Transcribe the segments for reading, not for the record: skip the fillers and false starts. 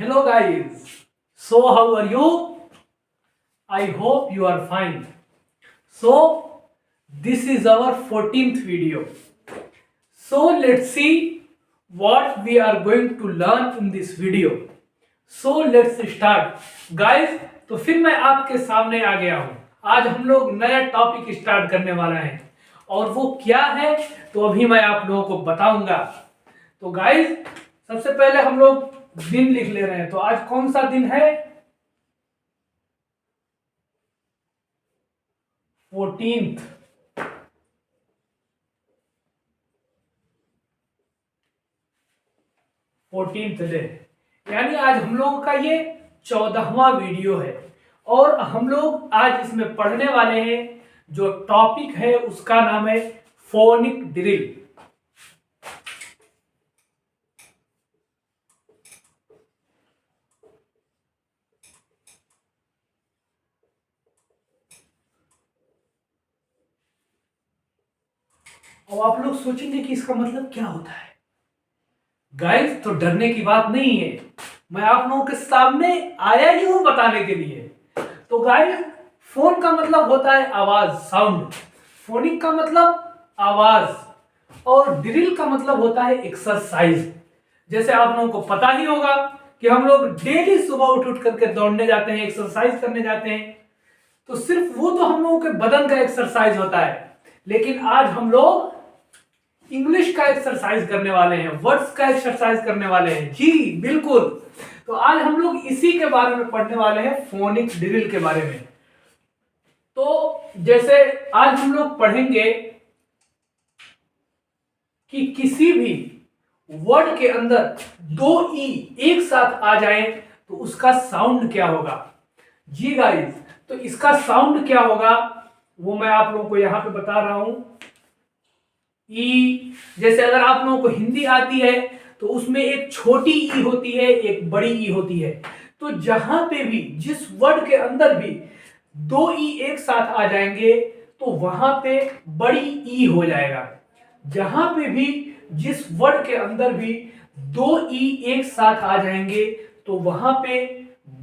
Hello guys. So how are you? I hope you are fine. So this is our 14th video. So let's see what we are going to learn in this video. So let's start. Guys, तो फिर मैं आपके सामने आ गया हूँ. आज हम लोग नया टॉपिक स्टार्ट करने वाला है और वो क्या है तो अभी मैं आप लोगों को बताऊंगा. तो गाइस सबसे पहले हम लोग दिन लिख ले रहे हैं. तो आज कौन सा दिन है? 14th. 14th डे, यानी आज हम लोगों का ये 14वां वीडियो है और हम लोग आज इसमें पढ़ने वाले हैं. जो टॉपिक है उसका नाम है फोनिक ड्रिल. और आप लोग सोचेंगे कि इसका मतलब क्या होता है. गाइस, तो डरने की बात नहीं है. मैं आप लोगों के सामने आया ही हूं बताने के लिए. तो गाइस, फोन का मतलब होता है आवाज, साउंड. फोनिक का मतलब आवाज और ड्रिल का मतलब होता है एक्सरसाइज. जैसे आप लोगों को पता ही होगा कि हम लोग डेली सुबह उठ करके दौड़ने जाते हैं, एक्सरसाइज करने जाते हैं. तो सिर्फ वो तो हम लोगों के बदन का एक्सरसाइज होता है, लेकिन आज हम लोग इंग्लिश का एक्सरसाइज करने वाले हैं, वर्ड्स का एक्सरसाइज करने वाले हैं. जी बिल्कुल. तो आज हम लोग इसी के बारे में पढ़ने वाले हैं, फोनिक ड्रिल के बारे में. तो जैसे आज हम लोग पढ़ेंगे कि किसी भी वर्ड के अंदर दो ई एक साथ आ जाए तो उसका साउंड क्या होगा. जी गाइस, तो इसका साउंड क्या होगा वो मैं आप लोगों को यहां पे बता रहा हूं. ई, जैसे अगर आप लोगों को हिंदी आती है तो उसमें एक छोटी ई होती है, एक बड़ी ई होती है. तो जहां पे भी जिस वर्ड के अंदर भी दो ई एक साथ आ जाएंगे तो वहां पे बड़ी ई हो जाएगा. जहां पे भी जिस वर्ड के अंदर भी दो ई एक साथ आ जाएंगे तो वहां पे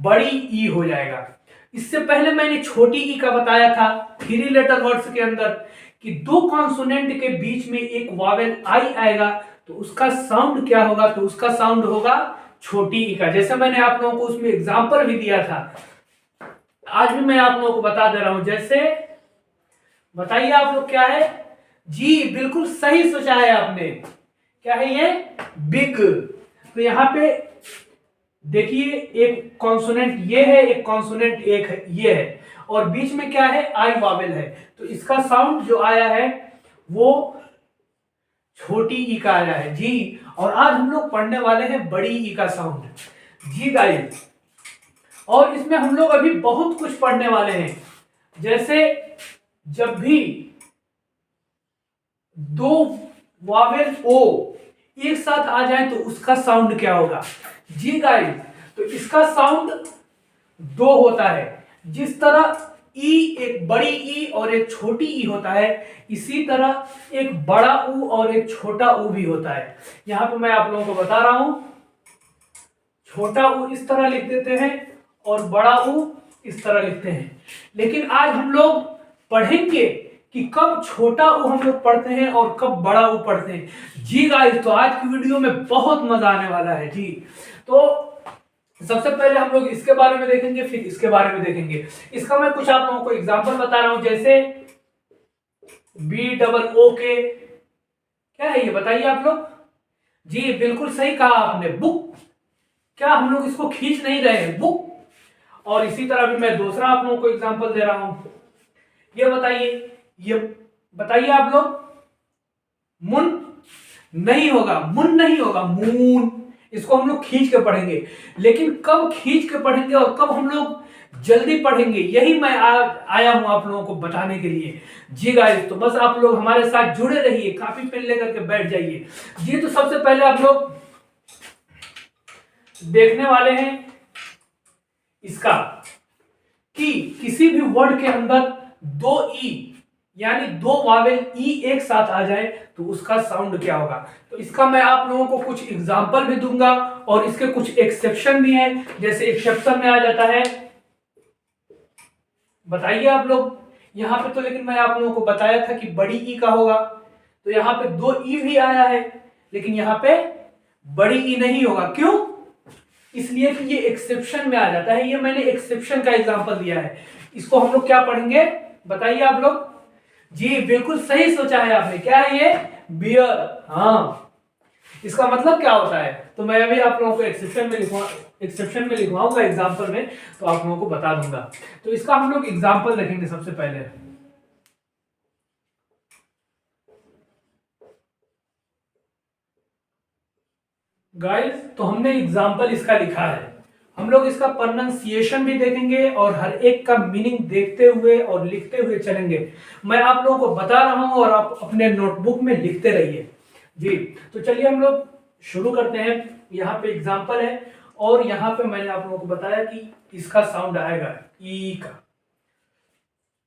बड़ी ई हो जाएगा. इससे पहले मैंने छोटी ई का बताया था 3 लेटर वर्ड्स के अंदर कि दो कॉन्सोनेंट के बीच में एक वावेल आई आएगा तो उसका साउंड क्या होगा. तो उसका साउंड होगा छोटी ई का. जैसे मैंने आप लोगों को उसमें एग्जांपल भी दिया था, आज भी मैं आप लोगों को बता दे रहा हूं. जैसे बताइए आप लोग क्या है. जी बिल्कुल सही सोचा है आपने. क्या है ये? बिग. तो यहां पे देखिए एक कॉन्सोनेंट ये है, एक कॉन्सोनेंट एक है, ये है, और बीच में क्या है? आई वावेल है. तो इसका साउंड जो आया है वो छोटी ई का आया है. जी, और आज हम लोग पढ़ने वाले हैं बड़ी ई का साउंड. जी गाइस, और इसमें हम लोग अभी बहुत कुछ पढ़ने वाले हैं. जैसे जब भी दो वावेल ओ एक साथ आ जाए तो उसका साउंड क्या होगा. जी गाइस, तो इसका साउंड दो होता है. जिस तरह ई एक बड़ी ई और एक छोटी ई होता है, इसी तरह एक बड़ा ऊ और एक छोटा ऊ भी होता है. यहां पे मैं आप लोगों को बता रहा हूं. छोटा ऊ इस तरह लिख देते हैं और बड़ा ऊ इस तरह लिखते हैं. लेकिन आज हम लोग पढ़ेंगे कि कब छोटा ऊ हम लोग पढ़ते हैं और कब बड़ा ऊ पढ़ते हैं. जी गाइस, तो आज की वीडियो में बहुत मजा आने वाला है. जी, तो सबसे पहले हम लोग इसके बारे में देखेंगे, फिर इसके बारे में देखेंगे. इसका मैं कुछ आप लोगों को एग्जांपल बता रहा हूं. जैसे बी डबल ओ के, क्या है ये बताइए आप लोग. जी बिल्कुल सही कहा आपने, बुक. क्या हम लोग इसको खींच नहीं रहे हैं, बुक. और इसी तरह भी मैं दूसरा आप लोगों को एग्जांपल दे रहा हूं. ये बताइए, ये बताइए आप लोग. मुन नहीं होगा, मुन नहीं होगा, मून. इसको हम लोग खींच के पढ़ेंगे. लेकिन कब खींच के पढ़ेंगे और कब हम लोग जल्दी पढ़ेंगे, यही मैं आया हूं आप लोगों को बताने के लिए. जी गाइस, तो बस आप लोग हमारे साथ जुड़े रहिए, कॉपी पेन लेकर के बैठ जाइए. जी, तो सबसे पहले आप लोग देखने वाले हैं इसका कि किसी भी वर्ड के अंदर दो ई यानी दो वावेल ई एक साथ आ जाए तो उसका साउंड क्या होगा। तो इसका मैं आप लोगों को कुछ एग्जांपल भी दूंगा और इसके कुछ एक्सेप्शन भी है। जैसे एक्सेप्शन में आ जाता है, बताइए आप लोग यहाँ पे तो, लेकिन मैं आप लोगों को बताया था कि बड़ी ई का होगा, तो यहाँ पे 2 ई भी आया है, लेकिन यहाँ पे बड़ी ई नहीं होगा। क्यों? इसलिए कि ये एक्सेप्शन में आ जाता है। ये मैंने एक्सेप्शन का एग्जांपल दिया है। इसको हम लोग क्या पढ़ेंगे, बताइए आप लोग। जी बिल्कुल सही सोचा है आपने। क्या है ये? बियर। हाँ, इसका मतलब क्या होता है, तो मैं अभी आप लोगों को एक्सेप्शन में लिखवाऊंगा एग्जांपल में, तो आप लोगों को बता दूंगा। तो इसका हम लोग एग्जांपल देखेंगे सबसे पहले। गाइस, तो हमने एग्जांपल इसका लिखा है। हम लोग इसका प्रोनाउंसिएशन भी देखेंगे और हर एक का मीनिंग देखते हुए और लिखते हुए चलेंगे। मैं आप लोगों को बता रहा हूं और आप अपने नोटबुक में लिखते रहिए। जी, तो चलिए हम लोग शुरू करते हैं। यहाँ पे एग्जांपल है और यहाँ पे मैंने आप लोगों को बताया कि इसका साउंड आएगा ई का।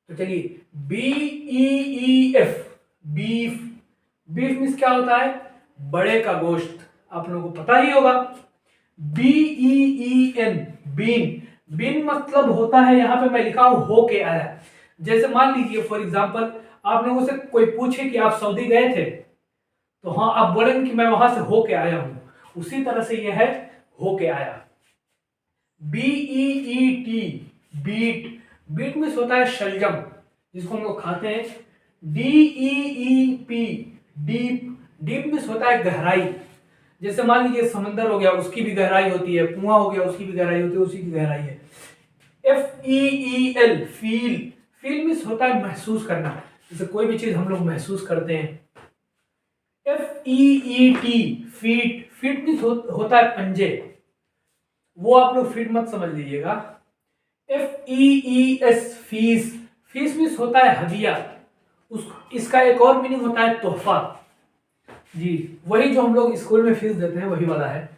तो चलिए, B E E F, beef. Beef means क्या होता है? बड़े का गोश्त, आप लोगों को पता ही होगा। B E E N, bean. Bean मतलब होता है, यहाँ पे मैं लिखा हूं हो के आया। जैसे मान लीजिए फॉर एग्जांपल, आप लोगों से कोई पूछे कि आप सऊदी गए थे, तो हाँ आप बोलेंगे कि मैं वहां से हो के आया हूं। उसी तरह से यह है हो के आया। B E E T, beet. Beet means होता है शलजम, जिसको हम लोग खाते हैं। D E E P, deep. Deep means होता है गहराई। जैसे मान लीजिए समंदर हो गया, उसकी भी गहराई होती है। कुआं हो गया, उसकी भी गहराई होती है, उसी की गहराई है। F E E L, feel. Feel means होता है महसूस करना, जैसे कोई भी चीज हम लोग महसूस करते हैं। F E E T, feet. Feet means होता है पंजे, वो आप लोग फीट मत समझ लीजिएगा। F E E S, fees. Fees means होता है हदिया। इसका एक और मीनिंग होता है तोहफा। जी, वही जो हम लोग स्कूल में फीस देते हैं वही वाला है।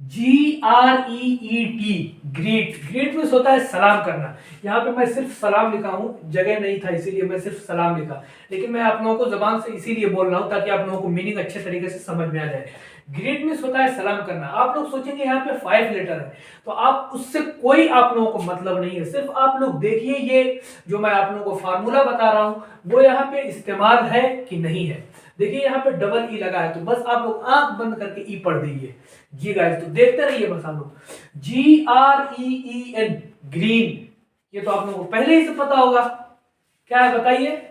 G R E E T, greet. Greet means होता है सलाम करना। यहाँ पे मैं सिर्फ सलाम लिखा हूँ, जगह नहीं था इसीलिए मैं सिर्फ सलाम लिखा, लेकिन मैं आप लोगों को जबान से इसीलिए बोल रहा हूँ ताकि आप लोगों को मीनिंग अच्छे तरीके से समझ में आ जाए। ग्रीट मीन्स होता है सलाम करना। आप लोग सोचेंगे यहाँ पे 5 लेटर है, तो आप उससे कोई आप लोगों को मतलब नहीं है। सिर्फ आप लोग देखिए ये जो मैं आप लोगों को फार्मूला बता रहा हूँ वो यहाँ पे इस्तेमाल है कि नहीं है। देखिए यहाँ पे डबल ई लगा है, तो बस आप लोग आंख बंद करके ई पढ़ दीजिए। जी गाइस, तो देखते रहिए बस आप लोग। G R E E N, green. ये तो आप लोगों को पहले ही से पता होगा। क्या है बताइए?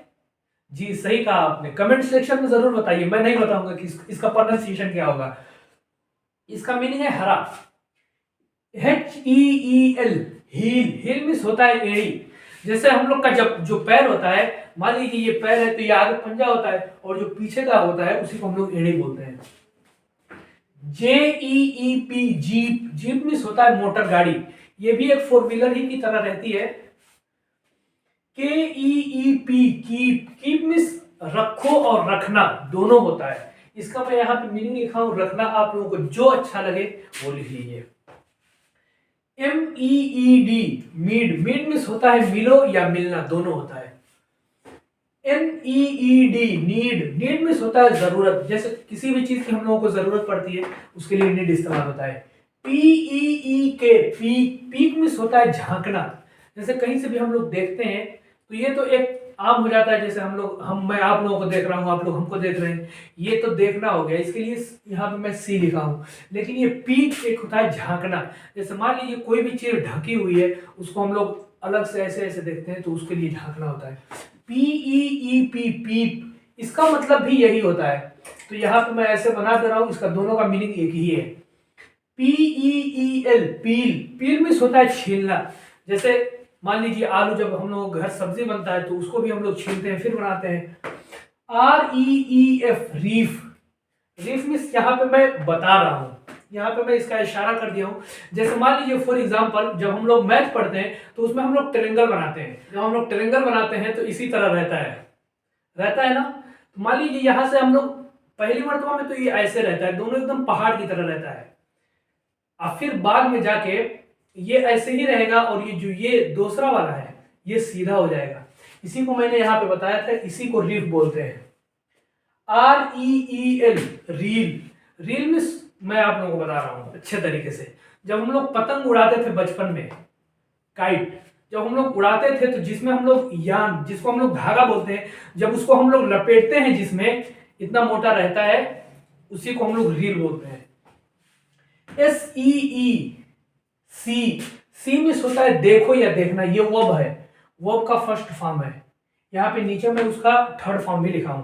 जी सही कहा आपने। कमेंट सेक्शन में जरूर बताइए, मैं नहीं बताऊंगा कि इसका प्रोनाउंसिएशन क्या होगा। इसका मीनिंग है हरा। H E E L, heel. Heel means होता है एड़ी। जैसे हम लोग का जब जो पैर होता है, मान लीजिए ये पैर है तो ये आगे पंजा होता है और जो पीछे का होता है उसी को हम लोग एड़ी बोलते हैं। J E E P, jeep. Jeep means होता है मोटर गाड़ी, ये भी एक 4 व्हीलर ही की तरह रहती है। K E E P, keep. Keep means रखो और रखना दोनों होता है। इसका मैं यहाँ पे मीनिंग लिखा हूं रखना, आप लोगों को जो अच्छा लगे वो लिख लीजिए। M E E D, meed. Meed means होता है मिलो या मिलना, दोनों होता है। N E E D, need. Need means होता है जरूरत, जैसे किसी भी चीज की हम लोगों को जरूरत पड़ती है उसके लिए नीड इस्तेमाल होता है। पी ई ई के, पीक। पीक मीन्स होता है झांकना, जैसे कहीं से भी हम लोग देखते हैं तो ये तो एक आम हो जाता है, जैसे मैं आप लोगों को देख रहा हूं, आप लोग हमको देख रहे हैं, ये तो देखना हो गया, इसके लिए यहाँ पे मैं सी लिखा हूं। लेकिन ये पीक एक होता है झांकना। जैसे मान लीजिए कोई भी चीज ढकी हुई है, उसको हम लोग अलग से ऐसे ऐसे देखते हैं तो उसके लिए झांकना होता है। पी ई ई पी, पीप। इसका मतलब भी यही होता है, तो यहाँ पे मैं ऐसे बना दे रहा हूं, इसका दोनों का मीनिंग एक ही है। पी ई ई एल, पील। पील मीन्स होता है छीलना। जैसे मान लीजिए आलू, जब हम लोग घर सब्जी बनता है तो उसको भी हम लोग छीलते हैं फिर बनाते हैं। Are E E F, reef. Reef means यहाँ पे मैं बता रहा हूँ, यहाँ पे मैं इसका इशारा कर दिया हूँ। जैसे मान लीजिए फॉर एग्जांपल, जब हम लोग मैथ पढ़ते हैं तो उसमें हम लोग ट्रायंगल बनाते हैं। जब हम लोग ट्रायंगल बनाते हैं तो इसी तरह रहता है ना। तो मान लीजिए यहाँ से हम लोग पहली मर्तबा में तो ये ऐसे रहता है, दोनों एकदम पहाड़ की तरह रहता है, और फिर बाद में जाके ये ऐसे ही रहेगा और ये जो ये दूसरा वाला है ये सीधा हो जाएगा। इसी को मैंने यहाँ पे बताया था, इसी को रीफ बोलते हैं। REEL, reel. रील मीन्स मैं आप लोगों को बता रहा हूं अच्छे तरीके से, जब हम लोग पतंग उड़ाते थे बचपन में, काइट जब हम लोग उड़ाते थे तो जिसमें हम लोग यान, जिसको हम लोग धागा बोलते हैं, जब उसको हम लोग लपेटते हैं जिसमें इतना मोटा रहता है, उसी को हम लोग रील बोलते हैं। SEEC, सी मीन्स होता है देखो या देखना, ये वर्ब है, वर्ब का फर्स्ट फॉर्म है। यहां पे नीचे मैं उसका थर्ड फॉर्म भी लिखा हूं।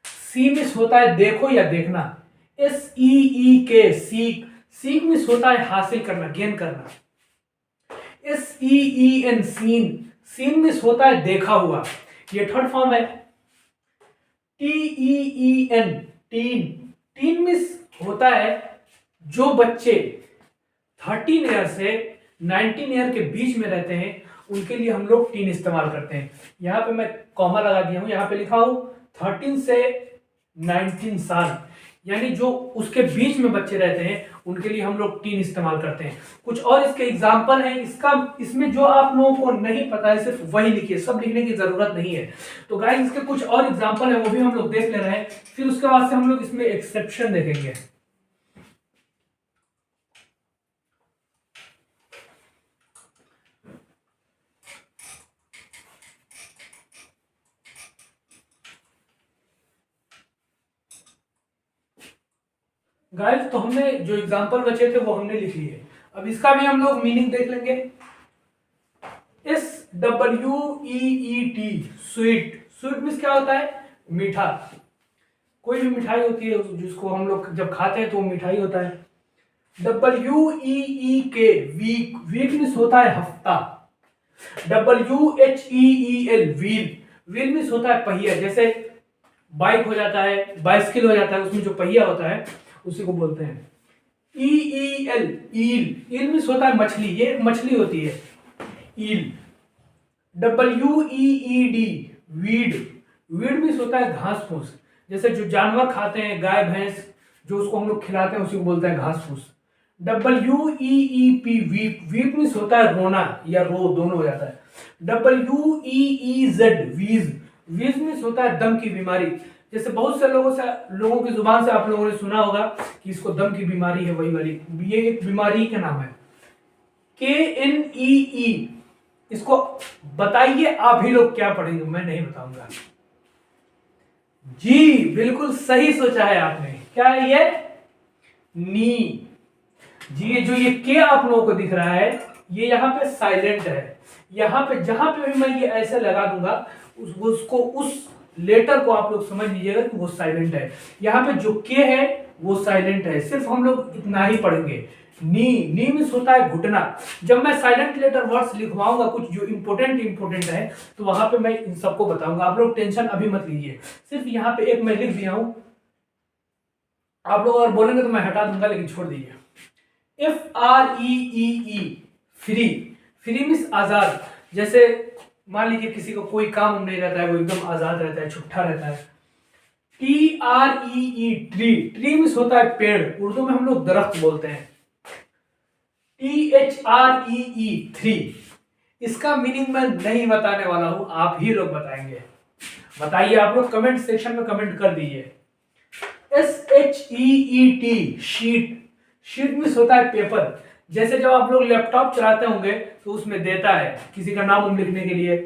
सी मीन्स होता है देखो या देखना। SEEK, सीक, सीक मीन्स होता है हासिल करना, गेन करना। SEEN, सीन, सीन मीन्स होता है देखा हुआ, ये थर्ड फॉर्म है। TEEN, टीन, टीन मीन्स होता है जो बच्चे 13 ईयर से 19 ईयर के बीच में रहते हैं, उनके लिए हम लोग टीन इस्तेमाल करते हैं। यहां पे मैं कॉमा लगा दिया हूं, यहां पे लिखा हूं 13 से 19 साल, यानी जो उसके बीच में बच्चे रहते हैं उनके लिए हम लोग टीन इस्तेमाल करते हैं। कुछ और इसके एग्जाम्पल हैं, इसमें जो आप लोगों को नहीं पता है सिर्फ वही लिखिए, सब लिखने की जरूरत नहीं है। तो गाइस इसके कुछ और एग्जाम्पल है, वो भी हम लोग देख ले रहे हैं, फिर उसके बाद से हम लोग इसमें एक्सेप्शन देखेंगे। गाइस तो हमने जो एग्जाम्पल बचे थे वो हमने लिख लिए, अब इसका भी हम लोग मीनिंग देख लेंगे। SWEET, स्वीट, स्वीट मीन्स क्या होता है, मीठा। कोई भी मिठाई होती है जिसको हम लोग जब खाते हैं तो वो मिठाई होता है। WEEK, वीक, वीक मीन्स होता है हफ्ता। WHEEL, व्हील, व्हील मीन्स होता है पहिया, जैसे बाइक हो जाता है, बाइसिकल हो जाता है, उसमें जो पहिया होता है उसी को बोलते हैं। EEL, ईल, ईल मीन्स होता है मछली, ये एक मछली होती है, ईल। WEED, वीड, वीड मीन्स होता है घास फूस, जैसे जो जानवर खाते हैं गाय भैंस, जो उसको हम लोग खिलाते हैं उसी को बोलते हैं घास फूस। WEEP, वीप, वीप मीन्स होता है रोना या रो, दोनों हो जाता है। WEEZ, वीज, वीज मीन्स होता है दम की बीमारी, जैसे बहुत से लोगों की जुबान से आप लोगों ने सुना होगा कि इसको दम की बीमारी है, वही वाली, ये एक बीमारी का नाम है। KNEE, इसको बताइए आप ही लोग क्या पढ़ेंगे, मैं नहीं बताऊंगा। जी बिल्कुल सही सोचा है आपने, क्या है ये, नी। जी ये के आप लोगों को दिख रहा है, ये यहाँ पे साइलेंट है, यहाँ पे जहां पे भी मैं ये ऐसे लगा दूंगा उस लेटर को आप लोग समझ लीजिएगा कि वो साइलेंट है। यहाँ पे जो के है वो साइलेंट है, सिर्फ हम लोग इतना ही पढ़ेंगे। नी मीन्स होता है घुटना। जब मैं साइलेंट लेटर वर्ड्स लिखवाऊंगा कुछ जो इंपोर्टेंट है तो वहां पे मैं इन सबको बताऊंगा, आप लोग टेंशन अभी मत लीजिए। सिर्फ यहाँ पे एक मैं लिख दिया हूं, आप लोग अगर बोलेंगे तो मैं हटा दूंगा, लेकिन छोड़ दीजिए। FREEE, फ्री, फ्री मीन्स आजाद, जैसे मान लीजिए किसी को कोई काम नहीं रहता है, वो एकदम आजाद रहता है, छुट्टा रहता है। TREE, ट्री, ट्री मीन्स होता है पेड़, उर्दू में हम लोग दरख्त बोलते हैं। THREE, थ्री, इसका मीनिंग मैं नहीं बताने वाला हूं, आप ही लोग बताएंगे। बताइए आप लोग कमेंट सेक्शन में कमेंट कर दीजिए। SHEET, शीट, शीट मीन्स होता है पेपर, जैसे जब आप लोग लैपटॉप चलाते होंगे तो उसमें देता है किसी का नाम लिखने के लिए,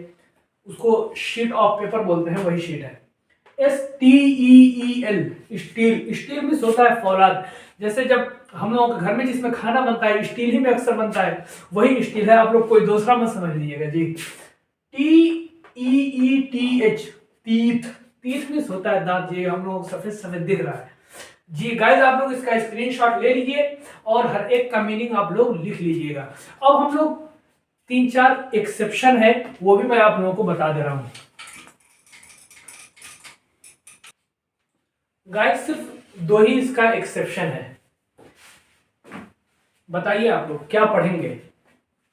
उसको शीट ऑफ पेपर बोलते हैं, वही शीट है। STEEL, स्टील, स्टील मीन्स होता है फौलाद, जैसे जब हम लोगों के घर में जिसमें खाना बनता है स्टील ही में अक्सर बनता है, वही स्टील है, आप लोग कोई दूसरा मत समझ लीजिएगा जी। TEETH, तीथ, तीथ मीन्स होता है दांत, ये हम लोग सफेद सफेद दिख रहा है जी। गाइस आप लोग इसका स्क्रीनशॉट ले लीजिए और हर एक का मीनिंग आप लोग लिख लीजिएगा। अब हम लोग 3-4 एक्सेप्शन है वो भी मैं आप लोगों को बता दे रहा हूं। गाइस सिर्फ 2 ही इसका एक्सेप्शन है, बताइए आप लोग क्या पढ़ेंगे।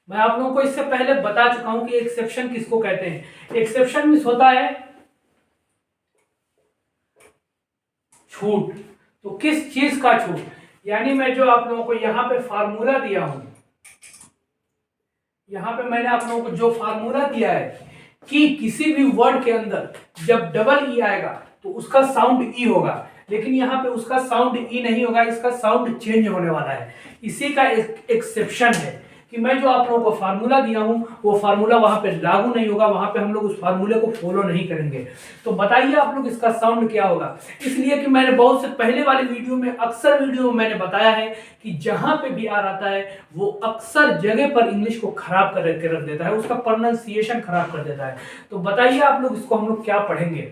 मैं आप लोगों को इससे पहले बता चुका हूं कि एक्सेप्शन किसको कहते हैं। एक्सेप्शन मीन्स होता है छूट, तो किस चीज का छूट, यानी मैं जो आप लोगों को यहां पे फार्मूला दिया हूं, यहां पे मैंने आप लोगों को जो फार्मूला दिया है कि किसी भी वर्ड के अंदर जब डबल ई आएगा तो उसका साउंड ई होगा, लेकिन यहाँ पे उसका साउंड ई नहीं होगा, इसका साउंड चेंज होने वाला है। इसी का एक एक्सेप्शन है कि मैं जो आप लोगों को फार्मूला दिया हूं वो फार्मूला वहां पे लागू नहीं होगा, वहां पे हम लोग उस फार्मूले को फॉलो नहीं करेंगे। तो बताइए आप लोग इसका साउंड क्या होगा। इसलिए कि मैंने बहुत से पहले वाले वीडियो में, अक्सर वीडियो में मैंने बताया है कि जहां पे भी आर आता है वो अक्सर जगह पर इंग्लिश को खराब कर रख देता है, उसका प्रोनाउंसिएशन खराब कर देता है। तो बताइए आप लोग इसको हम लोग क्या पढ़ेंगे।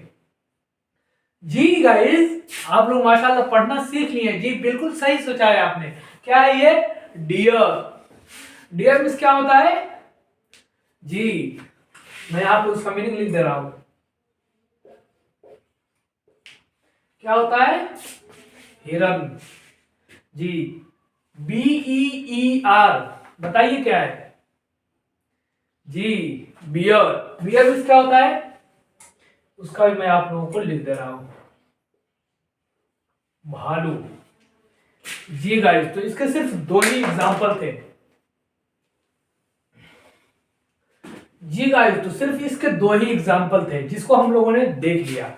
जी गाइस, आप लोग माशाल्लाह पढ़ना सीख लिए जी, बिल्कुल सही सोचा है आपने। क्या है ये? डियर। डियर मीन्स क्या होता है जी, मैं आप लोग उसका मीनिंग लिख दे रहा हूं। क्या होता है? हिरन जी। BEER, बताइए क्या है जी? बियर। बियर मीन्स क्या होता है उसका भी मैं आप लोगों को लिख दे रहा हूं, भालू जी। गाइस, तो इसके सिर्फ दो ही एग्जांपल थे जी। गाइस, तो सिर्फ इसके दो ही एग्जांपल थे जिसको हम लोगों ने देख लिया।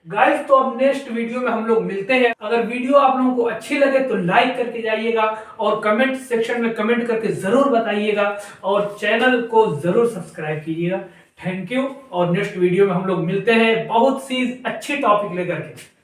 गाइस, तो अब नेक्स्ट वीडियो में हम लोग मिलते हैं। अगर वीडियो आप लोगों को अच्छी लगे तो लाइक करके जाइएगा और कमेंट सेक्शन में कमेंट करके जरूर बताइएगा और चैनल को जरूर सब्सक्राइब कीजिएगा। Thank you. और नेक्स्ट वीडियो में हम लोग मिलते हैं बहुत सी अच्छी टॉपिक लेकर के।